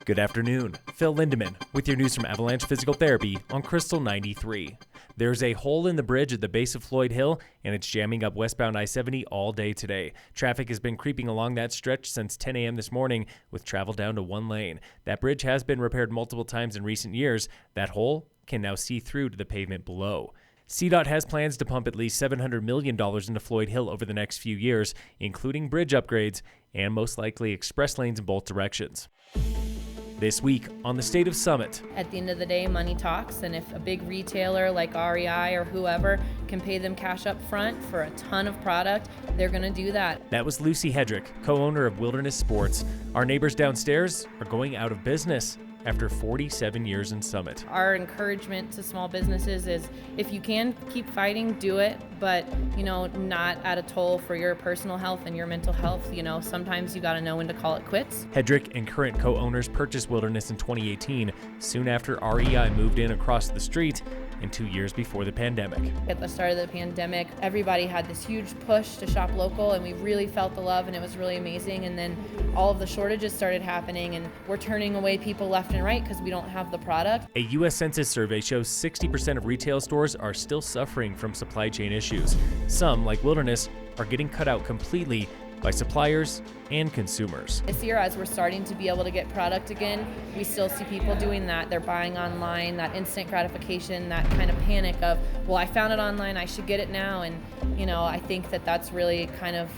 Good afternoon. Phil Lindeman with your news from Avalanche Physical Therapy on Krystal 93. There's a hole in the bridge at the base of Floyd Hill, and it's jamming up westbound I-70 all day today. Traffic has been creeping along that stretch since 10 a.m. this morning, with travel down to one lane. That bridge has been repaired multiple times in recent years. That hole can now see through to the pavement below. CDOT has plans to pump at least $700 million into Floyd Hill over the next few years, including bridge upgrades and most likely express lanes in both directions. This week on the State of Summit. At the end of the day, money talks, and if a big retailer like REI or whoever can pay them cash up front for a ton of product, they're going to do that. That was Lucy Hedrick, co-owner of Wilderness Sports. Our neighbors downstairs are going out of business after 47 years in Summit. Our encouragement to small businesses is if you can keep fighting, do it, but not at a toll for your personal health and your mental health. Sometimes you got to know when to call it quits. Hedrick and current co-owners purchased Wilderness in 2018, soon after REI moved in across the street and 2 years before the pandemic. At the start of the pandemic, everybody had this huge push to shop local, and we really felt the love, and it was really amazing. And then all of the shortages started happening, and we're turning away people left and right because we don't have the product. A U.S. Census survey shows 60% of retail stores are still suffering from supply chain issues. Some, like Wilderness, are getting cut out completely by suppliers and consumers. This year, as we're starting to be able to get product again, we still see people doing that. They're buying online, that instant gratification, that kind of panic of, well, I found it online, I should get it now. And, I think that that's really kind of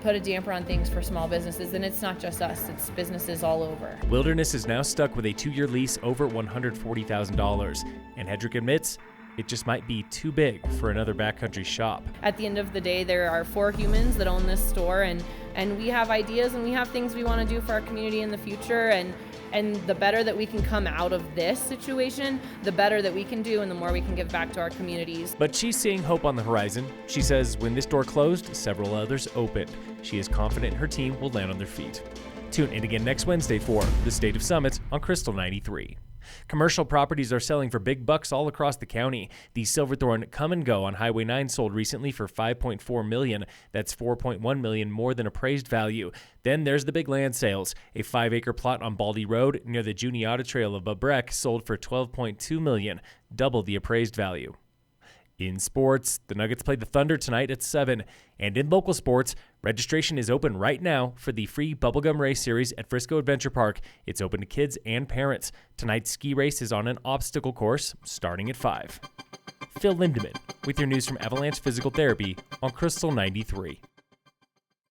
put a damper on things for small businesses, and it's not just us, it's businesses all over. Wilderness is now stuck with a 2-year lease over $140,000, and Hedrick admits it just might be too big for another backcountry shop. At the end of the day, there are 4 humans that own this store, and we have ideas and we have things we want to do for our community in the future, and the better that we can come out of this situation, the better that we can do and the more we can give back to our communities. But she's seeing hope on the horizon. She says when this door closed, several others opened. She is confident her team will land on their feet. Tune in again next Wednesday for The State of Summit on Krystal 93. Commercial properties are selling for big bucks all across the county. The Silverthorne Come and Go on Highway 9 sold recently for $5.4 million. That's $4.1 million more than appraised value. Then there's the big land sales. A 5-acre plot on Baldy Road near the Juniata Trail of Babreck sold for $12.2 million, double the appraised value. In sports, the Nuggets play the Thunder tonight at 7. And in local sports, registration is open right now for the free Bubblegum Race Series at Frisco Adventure Park. It's open to kids and parents. Tonight's ski race is on an obstacle course starting at 5. Phil Lindeman with your news from Avalanche Physical Therapy on Krystal 93.